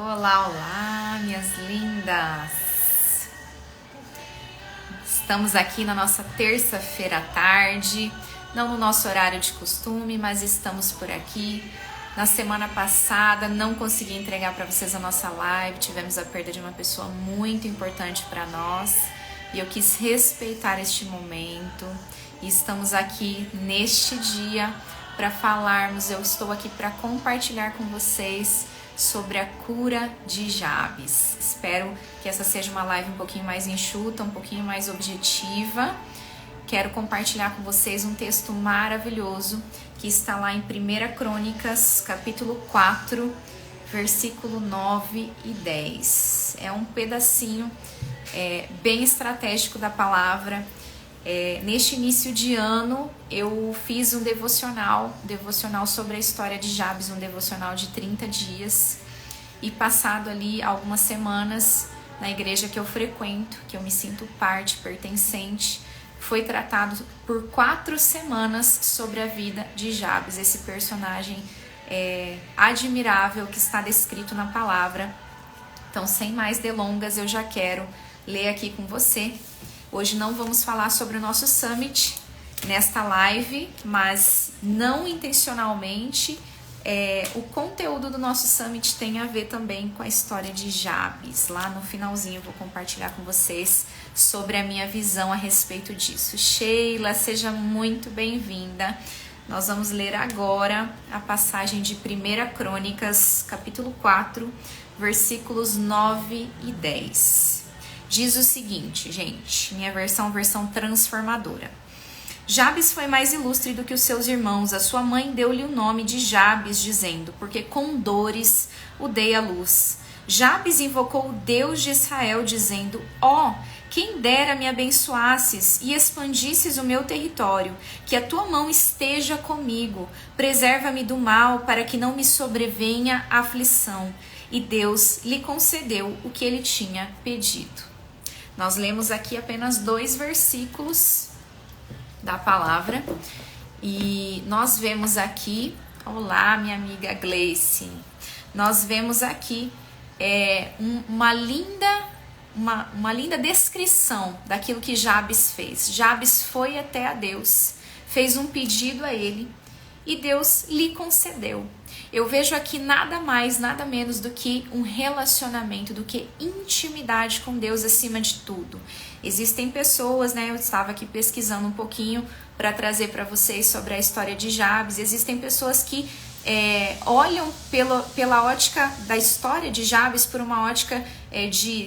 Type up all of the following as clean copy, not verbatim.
Olá, olá, minhas lindas! Estamos aqui na nossa terça-feira à tarde, não no nosso horário de costume, mas estamos por aqui. Na semana passada não consegui entregar para vocês a nossa live, tivemos a perda de uma pessoa muito importante para nós e eu quis respeitar este momento. E estamos aqui neste dia para falarmos, eu estou aqui para compartilhar com vocês sobre a cura de Jabes. Espero que essa seja uma live um pouquinho mais enxuta, um pouquinho mais objetiva. Quero compartilhar com vocês um texto maravilhoso que está lá em 1 Crônicas, capítulo 4, versículo 9 e 10. É um pedacinho bem estratégico da palavra. Neste início de ano, eu fiz um devocional sobre a história de Jabes, um devocional de 30 dias. E passado ali algumas semanas, na igreja que eu frequento, que eu me sinto parte, pertencente, foi tratado por 4 semanas sobre a vida de Jabes, esse personagem admirável que está descrito na palavra. Então, sem mais delongas, eu já quero ler aqui com você. Hoje não vamos falar sobre o nosso summit nesta live, mas não intencionalmente, o conteúdo do nosso summit tem a ver também com a história de Jabes. Lá no finalzinho eu vou compartilhar com vocês sobre a minha visão a respeito disso. Sheila, seja muito bem-vinda. Nós vamos ler agora a passagem de 1 Crônicas, capítulo 4, versículos 9 e 10. Diz o seguinte, gente, minha versão transformadora. Jabes foi mais ilustre do que os seus irmãos. A sua mãe deu-lhe o nome de Jabes, dizendo, porque com dores o dei à luz. Jabes invocou o Deus de Israel, dizendo, quem dera me abençoasses e expandisses o meu território, que a tua mão esteja comigo, preserva-me do mal, para que não me sobrevenha aflição. E Deus lhe concedeu o que ele tinha pedido. Nós lemos aqui apenas 2 versículos da palavra e nós vemos aqui, olá minha amiga Gleice, nós vemos aqui uma linda descrição daquilo que Jabes fez. Jabes foi até a Deus, fez um pedido a ele e Deus lhe concedeu. Eu vejo aqui nada mais, nada menos do que um relacionamento, do que intimidade com Deus acima de tudo. Existem pessoas, eu estava aqui pesquisando um pouquinho para trazer para vocês sobre a história de Jabes. Existem pessoas que olham pela ótica da história de Jabes, por uma ótica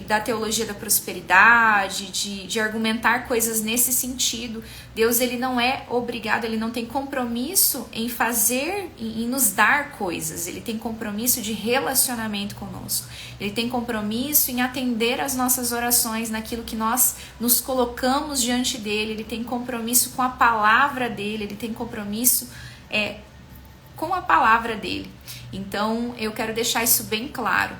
da teologia da prosperidade, de argumentar coisas nesse sentido. Deus, ele não é obrigado, ele não tem compromisso em fazer, em nos dar coisas. Ele tem compromisso de relacionamento conosco. Ele tem compromisso em atender às nossas orações, naquilo que nós nos colocamos diante dele. Ele tem compromisso com a palavra dele, ele tem compromisso com a palavra dele. Então, eu quero deixar isso bem claro,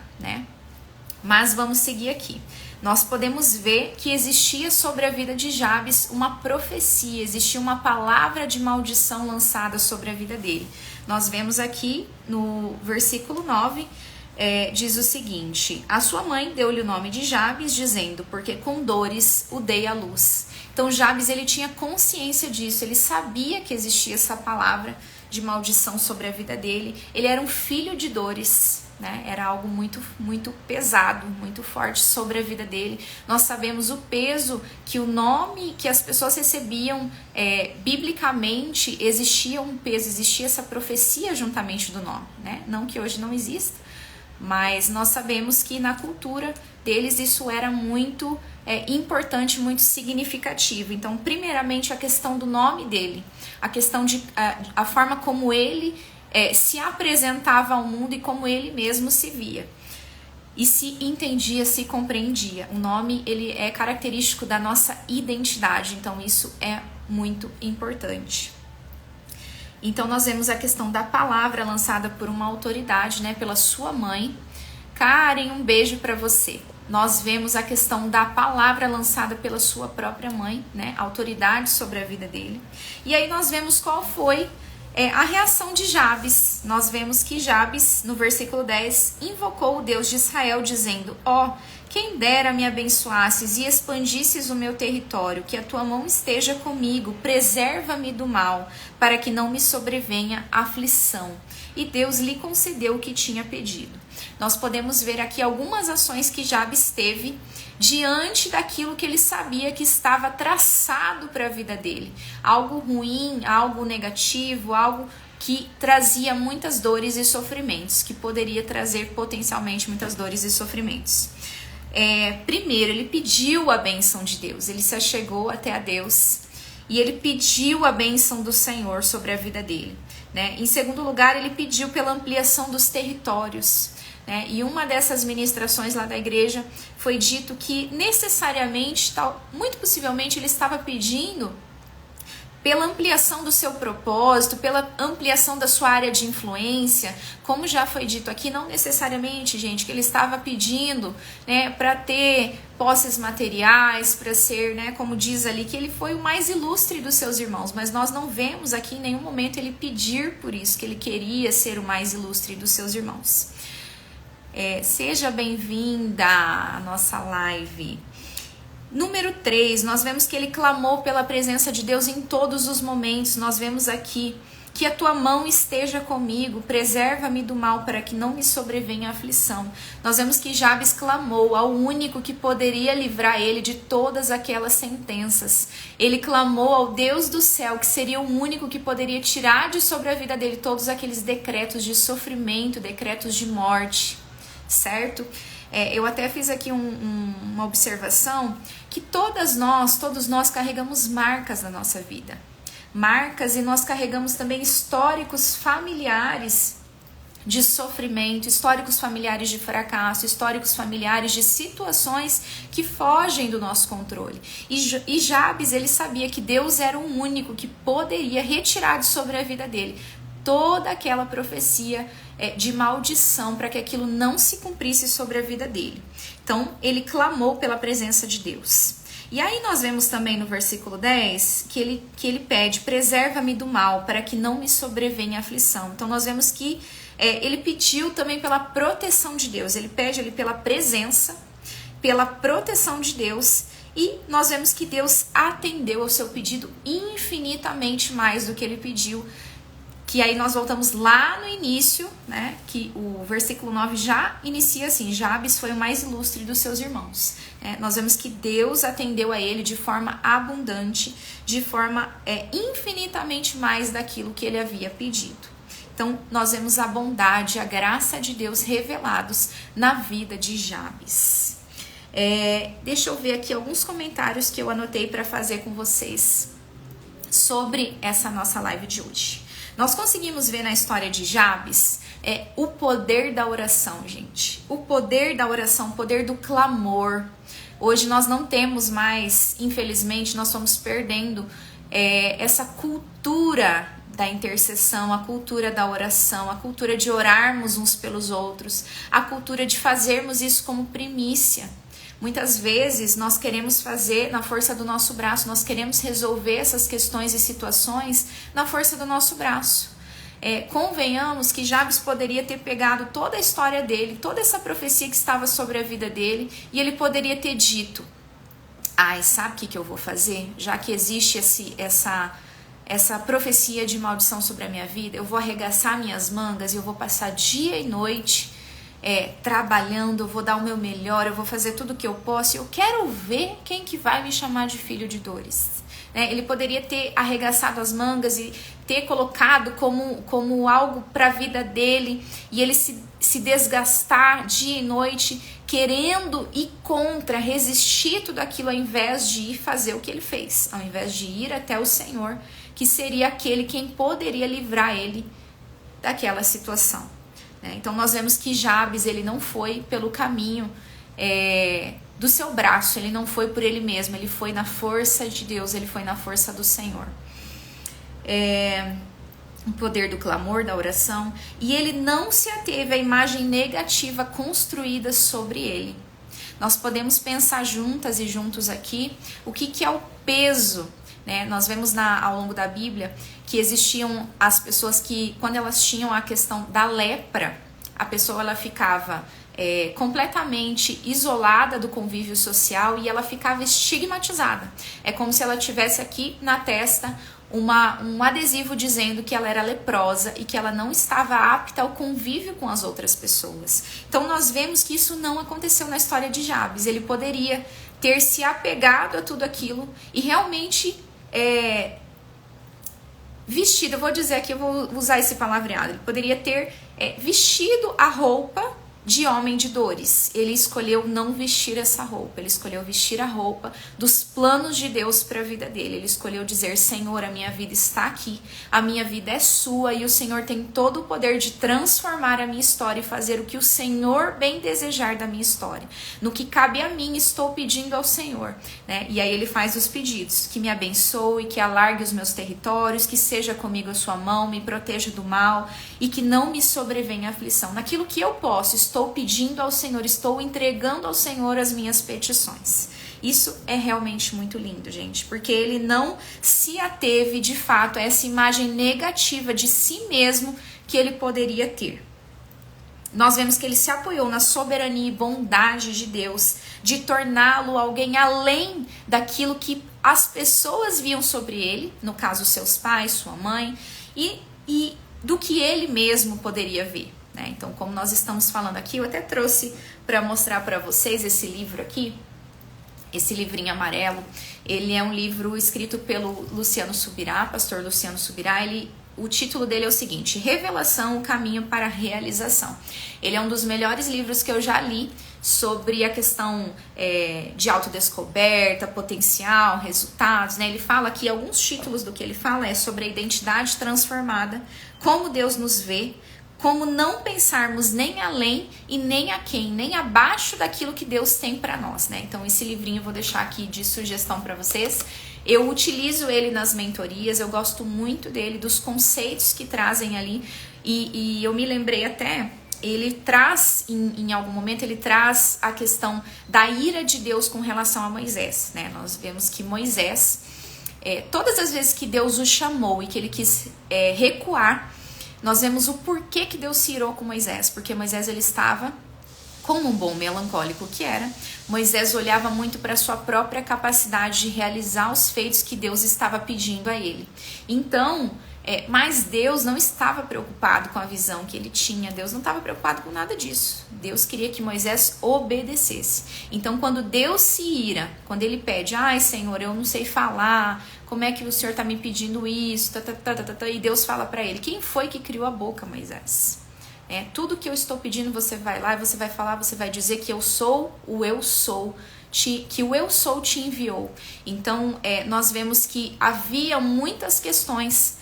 Mas vamos seguir aqui. Nós podemos ver que existia sobre a vida de Jabes uma profecia, existia uma palavra de maldição lançada sobre a vida dele. Nós vemos aqui no versículo 9, diz o seguinte, a sua mãe deu-lhe o nome de Jabes, dizendo, porque com dores o dei à luz. Então, Jabes, ele tinha consciência disso, ele sabia que existia essa palavra de maldição sobre a vida dele. Ele era um filho de dores, Era algo muito, muito pesado, muito forte sobre a vida dele. Nós sabemos o peso que o nome que as pessoas recebiam biblicamente, existia um peso, existia essa profecia juntamente do nome, Não que hoje não exista, mas nós sabemos que na cultura deles isso era muito importante, muito significativo. Então, primeiramente, a questão do nome dele, a questão de a forma como ele se apresentava ao mundo e como ele mesmo se via. E se entendia, se compreendia. O nome, ele é característico da nossa identidade, então isso é muito importante. Então, nós vemos a questão da palavra lançada por uma autoridade, pela sua mãe. Karen, um beijo para você. Nós vemos a questão da palavra lançada pela sua própria mãe, autoridade sobre a vida dele. E aí nós vemos qual foi A reação de Jabes, nós vemos que Jabes, no versículo 10, invocou o Deus de Israel, dizendo: ó, quem dera me abençoasses e expandisses o meu território, que a tua mão esteja comigo, preserva-me do mal, para que não me sobrevenha aflição. E Deus lhe concedeu o que tinha pedido. Nós podemos ver aqui algumas ações que Jabes teve diante daquilo que ele sabia que estava traçado para a vida dele. Algo ruim, algo negativo, algo que trazia muitas dores e sofrimentos, que poderia trazer potencialmente muitas dores e sofrimentos. Primeiro, ele pediu a bênção de Deus, ele se achegou até a Deus e ele pediu a bênção do Senhor sobre a vida dele. Em segundo lugar, ele pediu pela ampliação dos territórios. E uma dessas ministrações lá da igreja foi dito que necessariamente, muito possivelmente, ele estava pedindo pela ampliação do seu propósito, pela ampliação da sua área de influência. Como já foi dito aqui, não necessariamente, gente, que ele estava pedindo para ter posses materiais, para ser, como diz ali, que ele foi o mais ilustre dos seus irmãos, mas nós não vemos aqui em nenhum momento ele pedir por isso, que ele queria ser o mais ilustre dos seus irmãos. Seja bem-vinda à nossa live. Número 3, nós vemos que ele clamou pela presença de Deus em todos os momentos. Nós vemos aqui que a tua mão esteja comigo, preserva-me do mal para que não me sobrevenha a aflição. Nós vemos que Jabes clamou ao único que poderia livrar ele de todas aquelas sentenças. Ele clamou ao Deus do céu, que seria o único que poderia tirar de sobre a vida dele todos aqueles decretos de sofrimento, decretos de morte, certo? Eu até fiz aqui uma observação que todos nós carregamos marcas na nossa vida. Marcas, e nós carregamos também históricos familiares de sofrimento, históricos familiares de fracasso, históricos familiares de situações que fogem do nosso controle. E Jabes, ele sabia que Deus era o único que poderia retirar de sobre a vida dele toda aquela profecia de maldição, para que aquilo não se cumprisse sobre a vida dele. Então, ele clamou pela presença de Deus. E aí nós vemos também no versículo 10 que ele pede: preserva-me do mal, para que não me sobrevenha aflição. Então, nós vemos que ele pediu também pela proteção de Deus. Ele pede ali pela presença, pela proteção de Deus. E nós vemos que Deus atendeu ao seu pedido infinitamente mais do que ele pediu. Que aí nós voltamos lá no início, que o versículo 9 já inicia assim: Jabes foi o mais ilustre dos seus irmãos. Nós vemos que Deus atendeu a ele de forma abundante, de forma infinitamente mais daquilo que ele havia pedido. Então, nós vemos a bondade, a graça de Deus revelados na vida de Jabes. Deixa eu ver aqui alguns comentários que eu anotei para fazer com vocês sobre essa nossa live de hoje. Nós conseguimos ver na história de Jabes o poder da oração, gente. O poder da oração, o poder do clamor. Hoje nós não temos mais, infelizmente, nós estamos perdendo essa cultura da intercessão, a cultura da oração, a cultura de orarmos uns pelos outros, a cultura de fazermos isso como primícia. Muitas vezes nós queremos fazer na força do nosso braço, nós queremos resolver essas questões e situações na força do nosso braço. Convenhamos que Jabes poderia ter pegado toda a história dele, toda essa profecia que estava sobre a vida dele, e ele poderia ter dito: sabe o que eu vou fazer? Já que existe essa profecia de maldição sobre a minha vida, eu vou arregaçar minhas mangas e eu vou passar dia e noite trabalhando, eu vou dar o meu melhor, eu vou fazer tudo o que eu posso, e eu quero ver quem que vai me chamar de filho de dores. Ele poderia ter arregaçado as mangas e ter colocado como algo para a vida dele, e ele se desgastar dia e noite, querendo ir contra, resistir tudo aquilo, ao invés de ir fazer o que ele fez, ao invés de ir até o Senhor, que seria aquele quem poderia livrar ele daquela situação. Então nós vemos que Jabes, ele não foi pelo caminho do seu braço, ele não foi por ele mesmo, ele foi na força de Deus, ele foi na força do Senhor. O poder do clamor, da oração, e ele não se ateve à imagem negativa construída sobre ele. Nós podemos pensar juntas e juntos aqui o que é o peso né? Nós vemos ao longo da Bíblia que existiam as pessoas que, quando elas tinham a questão da lepra, a pessoa ela ficava completamente isolada do convívio social e ela ficava estigmatizada. É como se ela tivesse aqui na testa um adesivo dizendo que ela era leprosa e que ela não estava apta ao convívio com as outras pessoas. Então nós vemos que isso não aconteceu na história de Jabes. Ele poderia ter se apegado a tudo aquilo e realmente vestido, eu vou dizer aqui, eu vou usar esse palavreado, ele poderia ter vestido a roupa de homem de dores. Ele escolheu não vestir essa roupa, ele escolheu vestir a roupa dos planos de Deus para a vida dele. Ele escolheu dizer: Senhor, a minha vida está aqui, a minha vida é sua e o Senhor tem todo o poder de transformar a minha história e fazer o que o Senhor bem desejar da minha história. No que cabe a mim, estou pedindo ao Senhor, né? E aí ele faz os pedidos: que me abençoe, que alargue os meus territórios, que seja comigo a sua mão, me proteja do mal e que não me sobrevenha aflição. Naquilo que eu posso, estou pedindo ao Senhor, estou entregando ao Senhor as minhas petições. Isso é realmente muito lindo, gente, porque ele não se ateve de fato a essa imagem negativa de si mesmo que ele poderia ter. Nós vemos que ele se apoiou na soberania e bondade de Deus, de torná-lo alguém além daquilo que as pessoas viam sobre ele, no caso seus pais, sua mãe, e do que ele mesmo poderia ver, né? Então, como nós estamos falando aqui, eu até trouxe para mostrar para vocês esse livro aqui, esse livrinho amarelo. Ele é um livro escrito pelo Luciano Subirá, pastor Luciano Subirá. O título dele é o seguinte: Revelação, o caminho para a realização. Ele é um dos melhores livros que eu já li sobre a questão de autodescoberta, potencial, resultados, né? Ele fala aqui, alguns títulos do que ele fala é sobre a identidade transformada, como Deus nos vê, como não pensarmos nem além e nem aquém, nem abaixo daquilo que Deus tem para nós, né? Então esse livrinho eu vou deixar aqui de sugestão para vocês. Eu utilizo ele nas mentorias, eu gosto muito dele, dos conceitos que trazem ali, e eu me lembrei até, ele traz, em algum momento, ele traz a questão da ira de Deus com relação a Moisés, né? Nós vemos que Moisés, todas as vezes que Deus o chamou e que ele quis recuar, nós vemos o porquê que Deus se irou com Moisés, porque Moisés ele estava, como um bom melancólico que era, Moisés olhava muito para a sua própria capacidade de realizar os feitos que Deus estava pedindo a ele. Então, mas Deus não estava preocupado com a visão que ele tinha, Deus não estava preocupado com nada disso. Deus queria que Moisés obedecesse. Então, quando Deus se ira, quando ele pede: ai Senhor, eu não sei falar, como é que o Senhor está me pedindo isso? E Deus fala para ele: quem foi que criou a boca, Moisés? Tudo que eu estou pedindo, você vai lá e você vai falar, você vai dizer que eu sou o eu sou, que o eu sou te enviou. Então, nós vemos que havia muitas questões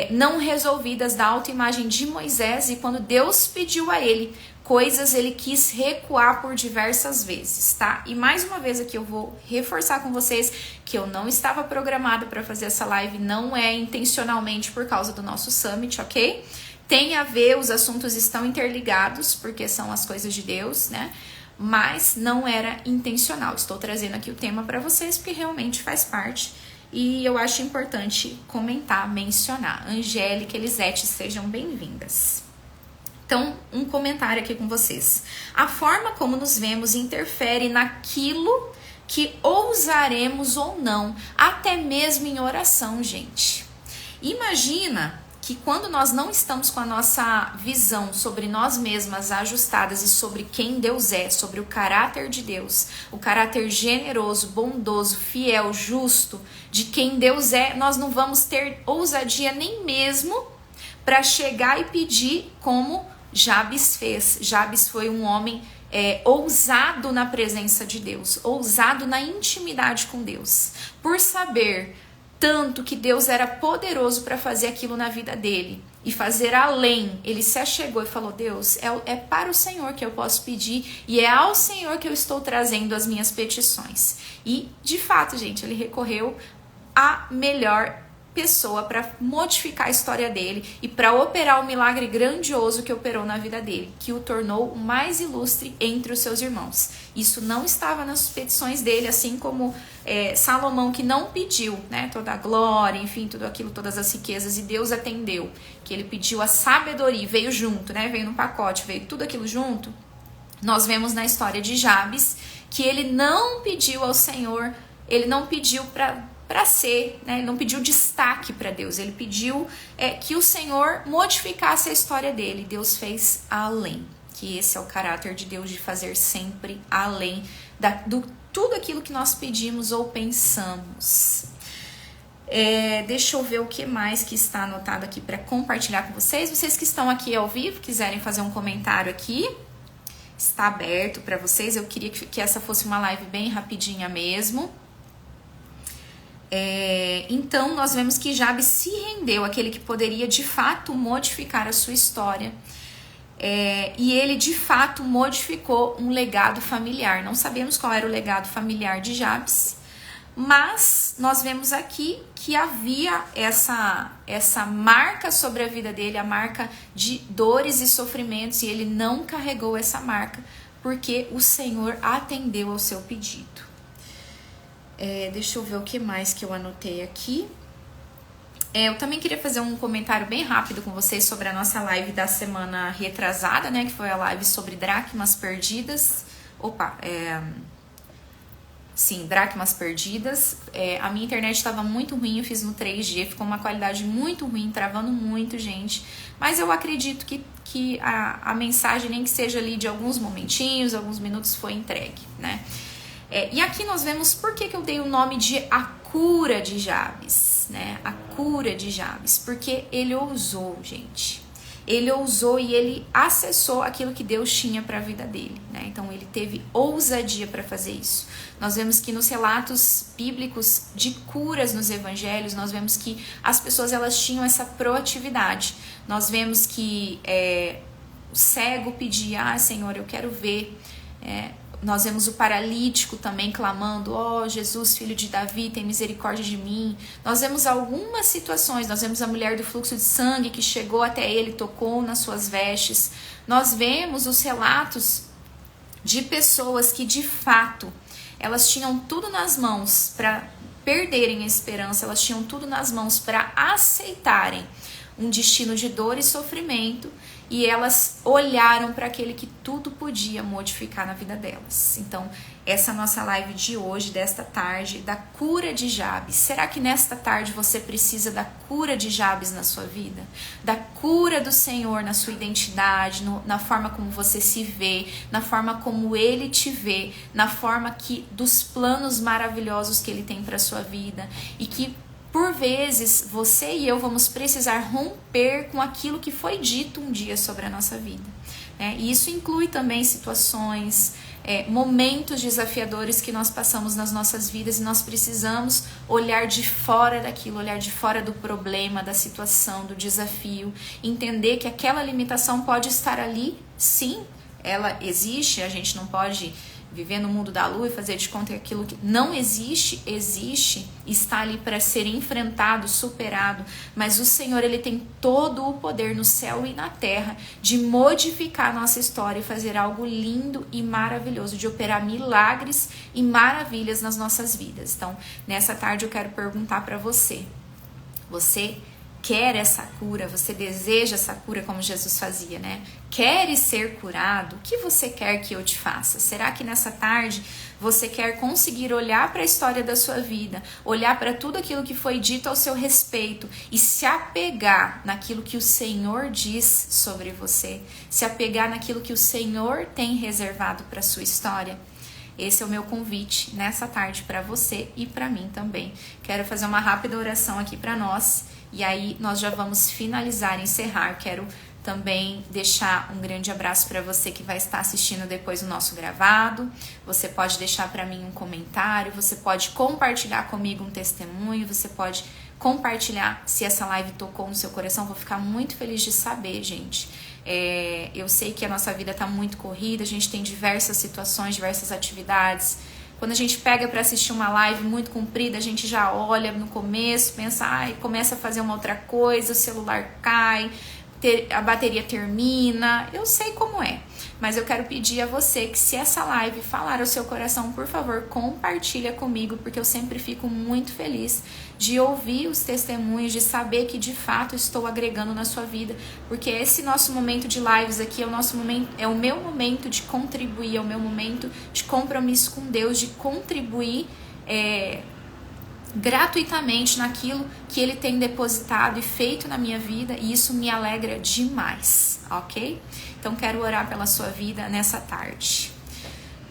não resolvidas da autoimagem de Moisés, e quando Deus pediu a ele coisas, ele quis recuar por diversas vezes, tá? E mais uma vez aqui eu vou reforçar com vocês que eu não estava programada para fazer essa live, não é intencionalmente por causa do nosso summit, ok? Tem a ver, os assuntos estão interligados, porque são as coisas de Deus, né? Mas não era intencional. Estou trazendo aqui o tema para vocês, porque realmente faz parte. E eu acho importante comentar, mencionar. Angélica, Elisete, sejam bem-vindas. Então, um comentário aqui com vocês. A forma como nos vemos interfere naquilo que ousaremos ou não, até mesmo em oração, gente. Imagina que quando nós não estamos com a nossa visão sobre nós mesmas ajustadas e sobre quem Deus é, sobre o caráter de Deus, o caráter generoso, bondoso, fiel, justo de quem Deus é, nós não vamos ter ousadia nem mesmo para chegar e pedir como Jabes fez. Jabes foi um homem ousado na presença de Deus, ousado na intimidade com Deus, por saber tanto que Deus era poderoso para fazer aquilo na vida dele e fazer além. Ele se achegou e falou: Deus, é para o Senhor que eu posso pedir e é ao Senhor que eu estou trazendo as minhas petições. E de fato, gente, ele recorreu à melhor pessoa para modificar a história dele e para operar o milagre grandioso que operou na vida dele, que o tornou o mais ilustre entre os seus irmãos. Isso não estava nas petições dele, assim como Salomão, que não pediu, né, toda a glória, enfim, tudo aquilo, todas as riquezas, e Deus atendeu, que ele pediu a sabedoria, veio junto, né, veio no pacote, veio tudo aquilo junto. Nós vemos na história de Jabes que ele não pediu ao Senhor, ele não pediu para ser, né? Ele não pediu destaque para Deus, ele pediu que o Senhor modificasse a história dele. Deus fez além, que esse é o caráter de Deus, de fazer sempre além do tudo aquilo que nós pedimos ou pensamos. Deixa eu ver o que mais que está anotado aqui para compartilhar com vocês. Vocês que estão aqui ao vivo, quiserem fazer um comentário aqui, está aberto para vocês. Eu queria que essa fosse uma live bem rapidinha mesmo. Então nós vemos que Jabes se rendeu àquele que poderia de fato modificar a sua história, e ele de fato modificou um legado familiar. Não sabemos qual era o legado familiar de Jabes, mas nós vemos aqui que havia essa marca sobre a vida dele, a marca de dores e sofrimentos, e ele não carregou essa marca porque o Senhor atendeu ao seu pedido. Deixa eu ver o que mais que eu anotei aqui. Eu também queria fazer um comentário bem rápido com vocês sobre a nossa live da semana retrasada, né? Que foi a live sobre dracmas perdidas. Sim, dracmas perdidas. A minha internet estava muito ruim, eu fiz no 3G, ficou uma qualidade muito ruim, travando muito, gente. Mas eu acredito que a mensagem, nem que seja ali de alguns momentinhos, alguns minutos, foi entregue, né? E aqui nós vemos por que eu dei o nome de a cura de Jabes, né? A cura de Jabes, porque ele ousou, gente. Ele ousou e ele acessou aquilo que Deus tinha para a vida dele, né? Então ele teve ousadia para fazer isso. Nós vemos que nos relatos bíblicos de curas nos evangelhos, nós vemos que as pessoas elas tinham essa proatividade. Nós vemos que o cego pedia, Senhor, eu quero ver. Nós vemos o paralítico também clamando, Jesus, filho de Davi, tem misericórdia de mim. Nós vemos algumas situações, nós vemos a mulher do fluxo de sangue que chegou até ele, tocou nas suas vestes. Nós vemos os relatos de pessoas que de fato, elas tinham tudo nas mãos para perderem a esperança, elas tinham tudo nas mãos para aceitarem um destino de dor e sofrimento, e elas olharam para aquele que tudo podia modificar na vida delas. Então, essa é a nossa live de hoje, desta tarde, da cura de Jabes. Será que nesta tarde você precisa da cura de Jabes na sua vida? Da cura do Senhor na sua identidade, na forma como você se vê, na forma como Ele te vê, na forma dos planos maravilhosos que Ele tem para a sua vida, e que por vezes, você e eu vamos precisar romper com aquilo que foi dito um dia sobre a nossa vida. E isso inclui também situações, momentos desafiadores que nós passamos nas nossas vidas, e nós precisamos olhar de fora daquilo, olhar de fora do problema, da situação, do desafio, entender que aquela limitação pode estar ali, sim, ela existe, a gente não pode viver no mundo da lua e fazer de conta que aquilo que não existe, está ali para ser enfrentado, superado, mas o Senhor, Ele tem todo o poder no céu e na terra de modificar a nossa história e fazer algo lindo e maravilhoso, de operar milagres e maravilhas nas nossas vidas. Então, nessa tarde eu quero perguntar para você quer essa cura? Você deseja essa cura como Jesus fazia, né? Queres ser curado? O que você quer que eu te faça? Será que nessa tarde você quer conseguir olhar para a história da sua vida, olhar para tudo aquilo que foi dito ao seu respeito e se apegar naquilo que o Senhor diz sobre você? Se apegar naquilo que o Senhor tem reservado para a sua história? Esse é o meu convite nessa tarde para você e para mim também. Quero fazer uma rápida oração aqui para nós. E aí nós já vamos finalizar, encerrar. Quero também deixar um grande abraço para você que vai estar assistindo depois o nosso gravado. Você pode deixar para mim um comentário, você pode compartilhar comigo um testemunho, você pode compartilhar se essa live tocou no seu coração. Vou ficar muito feliz de saber, gente. Eu sei que a nossa vida está muito corrida, a gente tem diversas situações, diversas atividades, Quando a gente pega para assistir uma live muito comprida, a gente já olha no começo, pensa, ai, começa a fazer uma outra coisa, o celular cai, a bateria termina. Eu sei como é, mas eu quero pedir a você que, se essa live falar ao seu coração, por favor, compartilha comigo, porque eu sempre fico muito feliz de ouvir os testemunhos, de saber que de fato estou agregando na sua vida, porque esse nosso momento de lives aqui é o nosso momento, é o meu momento de contribuir, é o meu momento de compromisso com Deus, de contribuir gratuitamente naquilo que Ele tem depositado e feito na minha vida, e isso me alegra demais, ok? Então quero orar pela sua vida nessa tarde.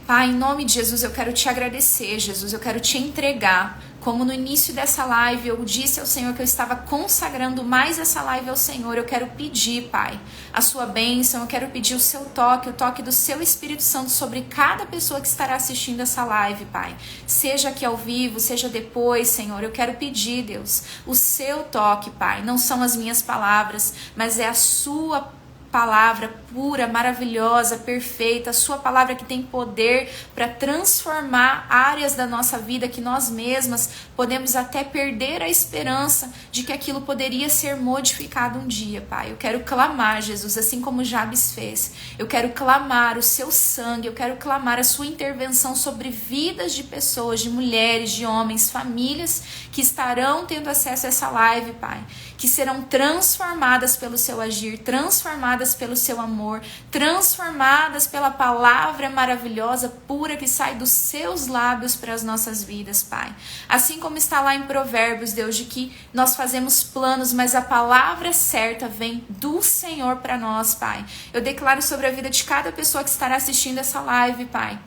Pai, em nome de Jesus, eu quero te agradecer, Jesus, eu quero te entregar. Como no início dessa live eu disse ao Senhor que eu estava consagrando mais essa live ao Senhor, eu quero pedir, Pai, a sua bênção, eu quero pedir o seu toque, o toque do seu Espírito Santo sobre cada pessoa que estará assistindo essa live, Pai. Seja aqui ao vivo, seja depois, Senhor, eu quero pedir, Deus, o seu toque, Pai. Não são as minhas palavras, mas é a sua palavra pura, maravilhosa, perfeita, a sua palavra que tem poder para transformar áreas da nossa vida que nós mesmas podemos até perder a esperança de que aquilo poderia ser modificado um dia, Pai. Eu quero clamar, Jesus, assim como Jabes fez. Eu quero clamar o seu sangue, eu quero clamar a sua intervenção sobre vidas de pessoas, de mulheres, de homens, famílias que estarão tendo acesso a essa live, Pai, que serão transformadas pelo seu agir, transformadas pelo seu amor, transformadas pela palavra maravilhosa, pura, que sai dos seus lábios para as nossas vidas, Pai. Assim como está lá em Provérbios, Deus, de que nós fazemos planos, mas a palavra certa vem do Senhor para nós, Pai. Eu declaro sobre a vida de cada pessoa que estará assistindo essa live, Pai,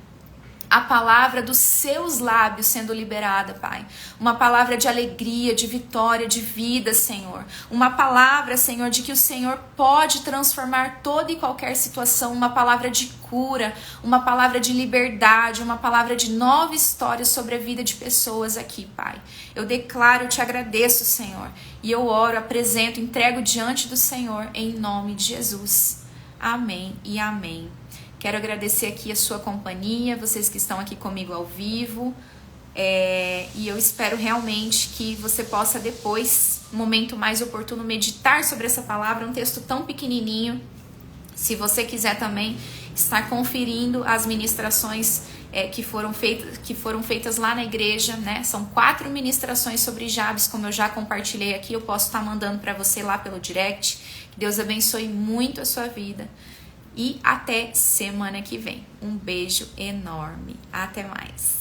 a palavra dos seus lábios sendo liberada, Pai. Uma palavra de alegria, de vitória, de vida, Senhor. Uma palavra, Senhor, de que o Senhor pode transformar toda e qualquer situação. Uma palavra de cura, uma palavra de liberdade, uma palavra de nova história sobre a vida de pessoas aqui, Pai. Eu declaro, eu te agradeço, Senhor. E eu oro, apresento, entrego diante do Senhor, em nome de Jesus. Amém e amém. Quero agradecer aqui a sua companhia, vocês que estão aqui comigo ao vivo, e eu espero realmente que você possa depois, no momento mais oportuno, meditar sobre essa palavra, um texto tão pequenininho. Se você quiser também estar conferindo as ministrações que foram feitas lá na igreja, né? São 4 ministrações sobre Jabes, como eu já compartilhei aqui, eu posso estar mandando para você lá pelo direct. Que Deus abençoe muito a sua vida. E até semana que vem. Um beijo enorme. Até mais.